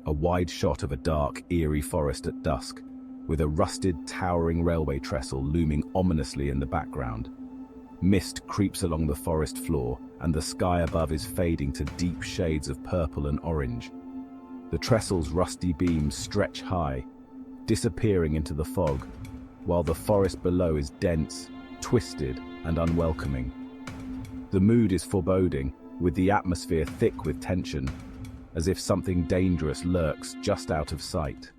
a wide shot of a dark, eerie forest at dusk, with a rusted, towering railway trestle looming ominously in the background. Mist creeps along the forest floor, and the sky above is fading to deep shades of purple and orange. The trestle's rusty beams stretch high, disappearing into the fog, while the forest below is dense, twisted, and unwelcoming. The mood is foreboding, with the atmosphere thick with tension, as if something dangerous lurks just out of sight.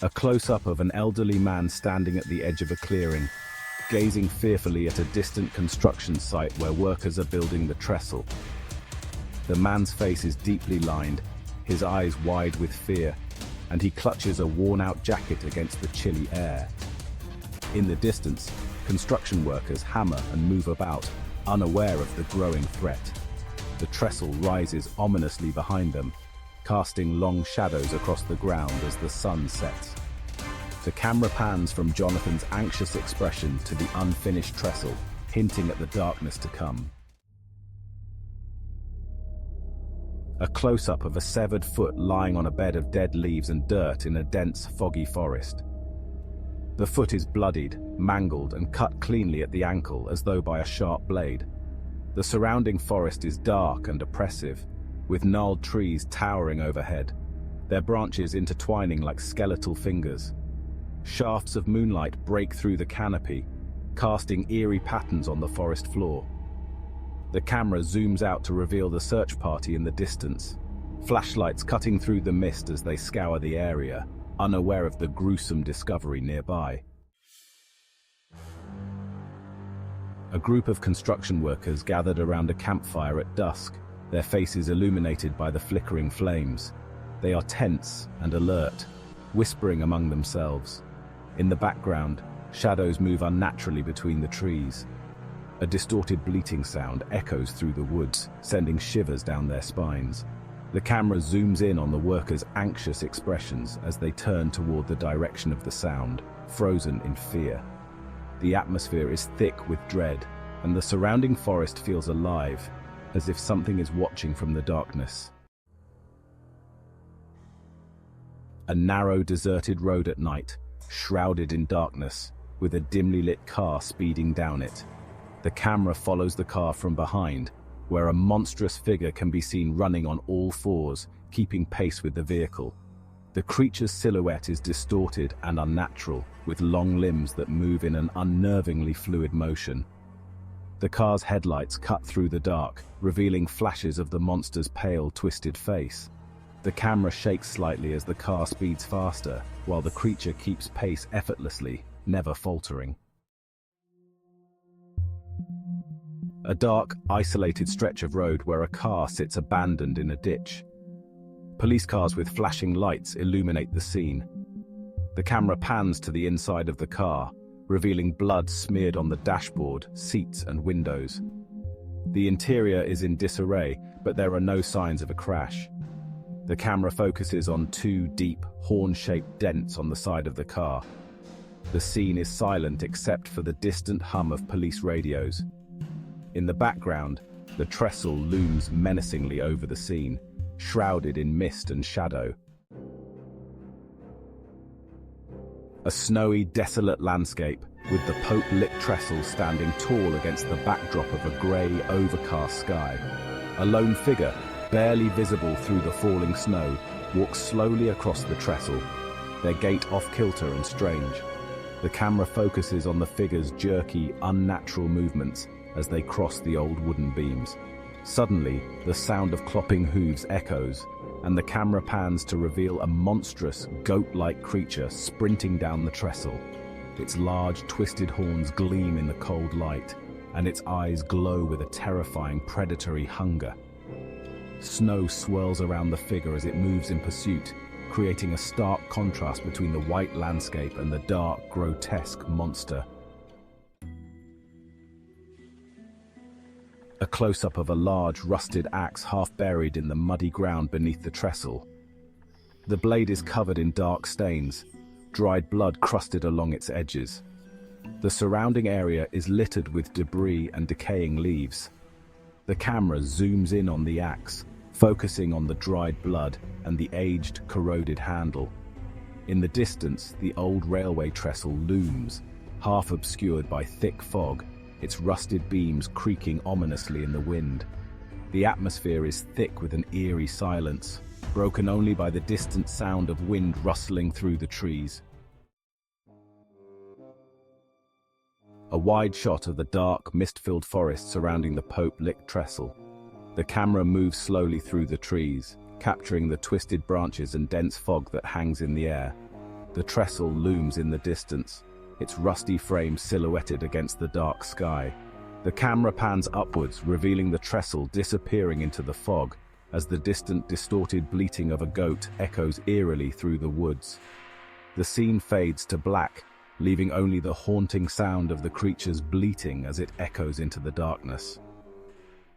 A close-up of an elderly man standing at the edge of a clearing, gazing fearfully at a distant construction site where workers are building the trestle. The man's face is deeply lined, his eyes wide with fear, and he clutches a worn-out jacket against the chilly air. In the distance, construction workers hammer and move about, unaware of the growing threat. The trestle rises ominously behind them, casting long shadows across the ground as the sun sets. The camera pans from Jonathan's anxious expression to the unfinished trestle, hinting at the darkness to come. A close-up of a severed foot lying on a bed of dead leaves and dirt in a dense, foggy forest. The foot is bloodied, mangled, and cut cleanly at the ankle as though by a sharp blade. The surrounding forest is dark and oppressive, with gnarled trees towering overhead, their branches intertwining like skeletal fingers. Shafts of moonlight break through the canopy, casting eerie patterns on the forest floor. The camera zooms out to reveal the search party in the distance, flashlights cutting through the mist as they scour the area, unaware of the gruesome discovery nearby. A group of construction workers gathered around a campfire at dusk, their faces illuminated by the flickering flames. They are tense and alert, whispering among themselves. In the background, shadows move unnaturally between the trees. A distorted bleating sound echoes through the woods, sending shivers down their spines. The camera zooms in on the workers' anxious expressions as they turn toward the direction of the sound, frozen in fear. The atmosphere is thick with dread, and the surrounding forest feels alive, as if something is watching from the darkness. A narrow, deserted road at night, shrouded in darkness, with a dimly lit car speeding down it. The camera follows the car from behind, where a monstrous figure can be seen running on all fours, keeping pace with the vehicle. The creature's silhouette is distorted and unnatural, with long limbs that move in an unnervingly fluid motion. The car's headlights cut through the dark, revealing flashes of the monster's pale, twisted face. The camera shakes slightly as the car speeds faster, while the creature keeps pace effortlessly, never faltering. A dark, isolated stretch of road where a car sits abandoned in a ditch. Police cars with flashing lights illuminate the scene. The camera pans to the inside of the car, revealing blood smeared on the dashboard, seats, and windows. The interior is in disarray, but there are no signs of a crash. The camera focuses on two deep, horn-shaped dents on the side of the car. The scene is silent except for the distant hum of police radios. In the background, the trestle looms menacingly over the scene, shrouded in mist and shadow. A snowy, desolate landscape, with the Pope-lit trestle standing tall against the backdrop of a grey, overcast sky. A lone figure, barely visible through the falling snow, walks slowly across the trestle, their gait off-kilter and strange. The camera focuses on the figure's jerky, unnatural movements as they cross the old wooden beams. Suddenly, the sound of clopping hooves echoes, and the camera pans to reveal a monstrous, goat-like creature sprinting down the trestle. Its large, twisted horns gleam in the cold light, and its eyes glow with a terrifying, predatory hunger. Snow swirls around the figure as it moves in pursuit, creating a stark contrast between the white landscape and the dark, grotesque monster. A close-up of a large, rusted axe half buried in the muddy ground beneath the trestle. The blade is covered in dark stains, dried blood crusted along its edges. The surrounding area is littered with debris and decaying leaves. The camera zooms in on the axe, focusing on the dried blood and the aged, corroded handle. In the distance, the old railway trestle looms, half obscured by thick fog, its rusted beams creaking ominously in the wind. The atmosphere is thick with an eerie silence, broken only by the distant sound of wind rustling through the trees. A wide shot of the dark, mist-filled forest surrounding the Pope-lit trestle. The camera moves slowly through the trees, capturing the twisted branches and dense fog that hangs in the air. The trestle looms in the distance, its rusty frame silhouetted against the dark sky. The camera pans upwards, revealing the trestle disappearing into the fog, as the distant, distorted bleating of a goat echoes eerily through the woods. The scene fades to black, leaving only the haunting sound of the creature's bleating as it echoes into the darkness.